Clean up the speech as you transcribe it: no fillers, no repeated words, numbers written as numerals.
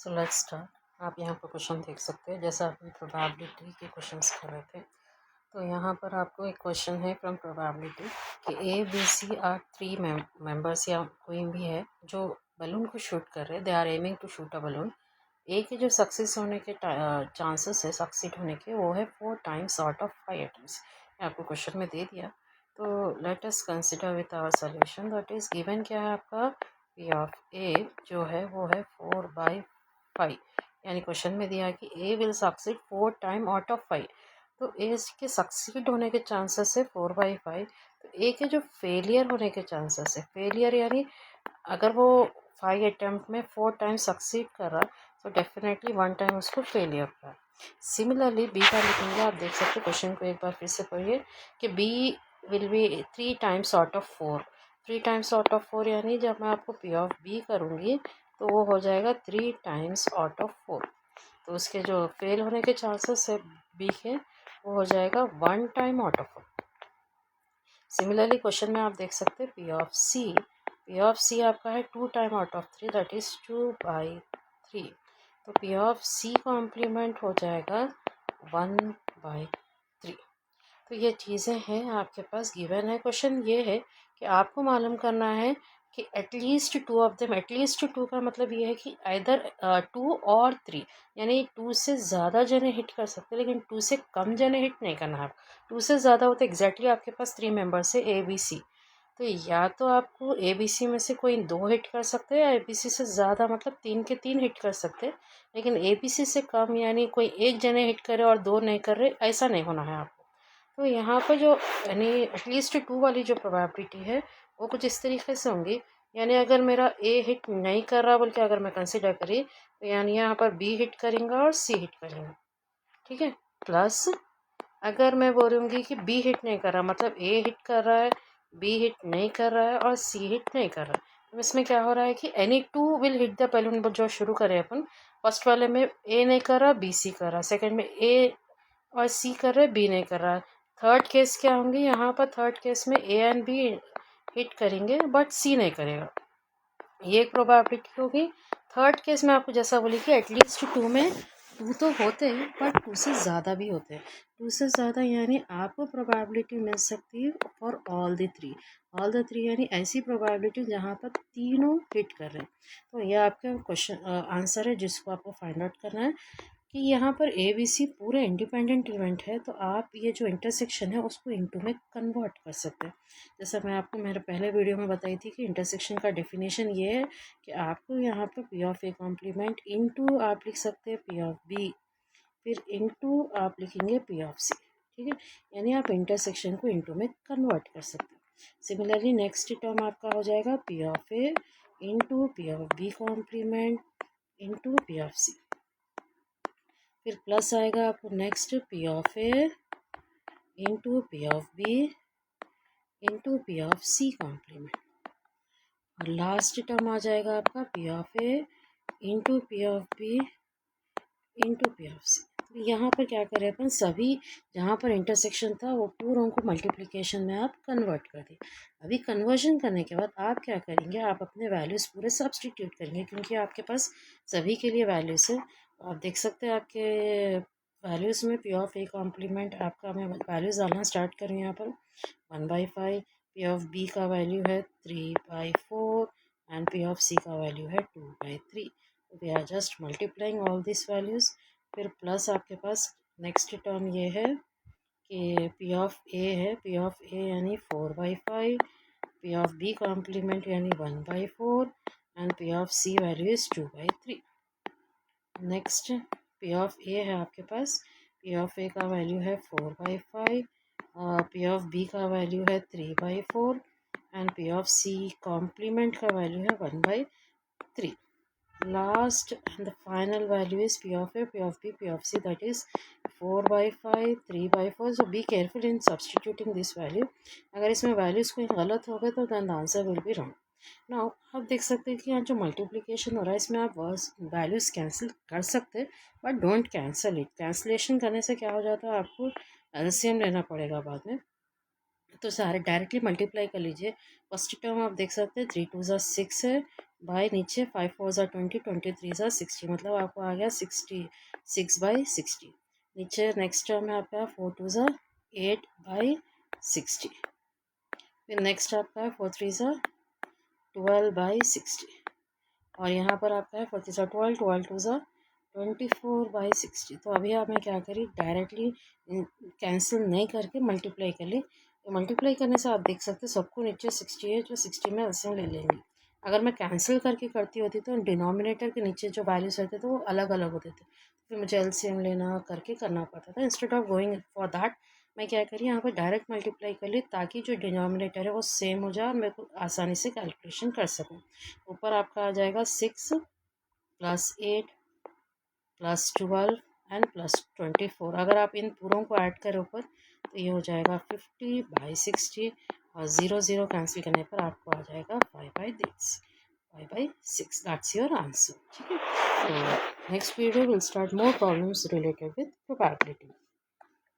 So let's start. आप यहाँ पर क्वेश्चन देख सकते हैं, जैसा हम प्रोबेबिलिटी के क्वेश्चंस कर रहे थे। तो यहाँ पर आपको एक क्वेश्चन है फ्रॉम प्रोबेबिलिटी कि A B C are three members या कोई भी है जो बलून को शूट कर रहे हैं। They are aiming to shoot a balloon. A के जो सक्सेस होने के चांसेस है सक्सीड होने के, वो है 4 टाइम्स आउट ऑफ 5 अटेम्प्ट्स। आपको क्वेश्चन में दे दिया। तो let us consider with our solution. That is given क्या है आपका, पी ऑफ ए जो है वो है 4/5। यानी क्वेश्चन में दिया है कि A will succeed 4 time out of 5। तो ए के सक्सीड होने के चांसेस है 4/5। तो ए के जो फेलियर होने के चांसेस है, फेलियर यानी अगर वो 5 अटेम्प्ट में 4 टाइम सक्सीड कर रहा तो डेफिनेटली 1 टाइम उसको फेलियर हुआ। सिमिलरली बी का लिखेंगे। आप देख सकते क्वेश्चन को एक बार फिर से पढ़िए कि B will be 3 times out of 4। 3 times out of 4 यानी जब मैं आपको पी ऑफ बी करूँगी तो वो हो जाएगा 3 टाइम्स आउट ऑफ 4। तो उसके जो फेल होने के चांसेस है बी के, वो हो जाएगा 1 time out of 4। Similarly question में आप देख सकते हैं P of C. P of C आपका है 2 time out of 3, that is 2/3। तो पी ऑफ सी कॉम्प्लीमेंट हो जाएगा 1/3। तो ये चीज़ें हैं आपके पास गिवन है। क्वेश्चन ये है कि आपको मालूम करना है कि एटलीस्ट 2 ऑफ देम। एटलीस्ट 2 का मतलब ये है कि आइदर 2 और 3, यानी 2 से ज़्यादा जने हिट कर सकते हैं लेकिन 2 से कम जने हिट नहीं करना है। 2 से ज़्यादा हो तो एग्जैक्टली आपके पास 3 मेंबर्स है ए बी सी। तो या तो आपको ए बी सी में से कोई 2 हिट कर सकते हैं, या ए बी सी से ज़्यादा मतलब 3 के 3 हिट कर सकते हैं। लेकिन ए बी सी से कम यानी कोई एक जने हिट करे और 2 नहीं कर रहे, ऐसा नहीं होना है आपको। तो यहाँ पर जो यानी एटलीस्ट 2 वाली जो प्रोबेबिलिटी है वो कुछ इस तरीके से होंगी। यानी अगर मेरा ए हिट नहीं कर रहा बोल के अगर मैं कंसिडर करी तो यानी यहाँ पर बी हिट करेंगे और सी हिट करेंगे, ठीक है। प्लस अगर मैं बोलूँगी कि बी हिट नहीं कर रहा, मतलब ए हिट कर रहा है, बी हिट नहीं कर रहा है और सी हिट नहीं कर रहा है, तो इसमें क्या हो रहा है कि any 2 will hit the balloon. जो शुरू करें अपन, फर्स्ट वाले में ए नहीं कर रहा, बी सी कर रहा, सेकेंड में ए और सी कर रहा है, बी नहीं कर रहा। थर्ड केस क्या होंगे यहाँ पर, थर्ड केस में ए एंड बी हिट करेंगे बट सी नहीं करेगा। ये एक प्रोबेबिलिटी होगी। थर्ड केस में आपको जैसा बोली कि एटलीस्ट 2 में 2 तो होते हैं बट 2 से ज़्यादा भी होते हैं। 2 से ज़्यादा यानी आपको प्रोबेबिलिटी मिल सकती है for all the 3। All the 3 यानी ऐसी प्रोबेबिलिटी जहाँ पर तीनों हिट कर रहे हैं। तो ये आपका क्वेश्चन आंसर है जिसको आपको फाइंड आउट करना है कि यहाँ पर ए बी सी पूरे इंडिपेंडेंट इवेंट है। तो आप ये जो इंटरसेक्शन है उसको इनटू में कन्वर्ट कर सकते हैं। जैसा मैं आपको मेरे पहले वीडियो में बताई थी कि इंटरसेक्शन का डेफिनेशन ये है कि आपको यहाँ पर P of A complement into आप लिख सकते हैं पी ऑफ बी, फिर इनटू आप लिखेंगे पी ऑफ सी, ठीक है। यानी आप इंटरसेक्शन को इनटू में कन्वर्ट कर सकते हैं। सिमिलरली नेक्स्ट टर्म आपका हो जाएगा P of A into P of B complement into P of C. फिर प्लस आएगा आपको next P of A into P of B into P of C complement. और लास्ट टर्म आ जाएगा आपका P of A into P of B into P of C. तो यहाँ पर क्या करें अपन, सभी जहाँ पर इंटरसेक्शन था वो पूरों को मल्टीप्लिकेशन में आप कन्वर्ट कर दिए। अभी कन्वर्जन करने के बाद आप क्या करेंगे, आप अपने वैल्यूज़ पूरे सब्सटीट्यूट करेंगे क्योंकि आपके पास सभी के लिए वैल्यूज़ है। आप देख सकते हैं आपके वैल्यूज़ में पी ऑफ ए कॉम्प्लीमेंट आपका, मैं वैल्यूज़ डालना स्टार्ट करूँ यहाँ पर 1/5। पी ऑफ बी का वैल्यू है 3/4 एंड पी ऑफ सी का वैल्यू है 2/3। We are just multiplying all this values. फिर प्लस आपके पास नेक्स्ट टर्म ये है कि पी ऑफ ए है, पी ऑफ ए यानी 4/5, पी ऑफ बी कॉम्प्लीमेंट यानी 1/4 and P of C value is 2/3। Next P of A है आपके पास, पी ऑफ ए का वैल्यू है 4/5, पी ऑफ बी का वैल्यू है 3/4 and P of C complement का वैल्यू है 1/3। Last and the final value is P of A, P of B, P of C, that is 4/5, 3/4. So be careful in substituting this value. अगर इसमें values कोई गलत हो गए तो then the answer will be wrong. Now आप देख सकते हैं कि यहाँ जो मल्टीप्लिकेशन हो रहा है इसमें आप वैल्यूज़ कैंसिल कर सकते हैं but don't cancel it. Cancellation करने से क्या हो जाता है, आपको एलसीएम लेना पड़ेगा बाद में। तो सारे डायरेक्टली मल्टीप्लाई कर लीजिए। फर्स्ट टर्म आप देख सकते हैं 3 2 6 है, बाई नीचे 5 4 ज़ा 20, 23 ज़ा 60, मतलब आपको आ गया 66/60। नीचे नेक्स्ट टर्म में आपका 4 2 ज़ा 8/60। फिर नेक्स्ट आपका है 4 3 ज़ा 12/60, और यहाँ पर आपका है 4 3 ज़ा 12, 12 2 ज़ा 24/60। तो अभी आपने क्या करी, डायरेक्टली कैंसिल नहीं करके मल्टीप्लाई कर ली। तो मल्टीप्लाई करने से आप देख सकते सबको नीचे 60 है, जो 60 में एलसीएम ले लेंगे। अगर मैं कैंसिल करके करती होती तो डिनोमिनेटर के नीचे जो वैल्यूज रहते थे वो अलग अलग होते थे, फिर मुझे एलसीएम लेना करके करना पड़ता था। Instead of going for that, मैं क्या करी यहाँ पर डायरेक्ट मल्टीप्लाई कर ली, ताकि जो डिनोमिनेटर है वो सेम हो जाए और मेरे को आसानी से कैलकुलेशन कर सकूँ। ऊपर आपका आ जाएगा 6 + 8 + 12 एंड +24। अगर आप इन पूरों को ऐड करें ऊपर तो ये हो जाएगा 50/60, और 0 0 कैंसिल करने पर आपको आ जाएगा 5/6। That's your answer. ठीक है, तो next video will start more problems related with probability.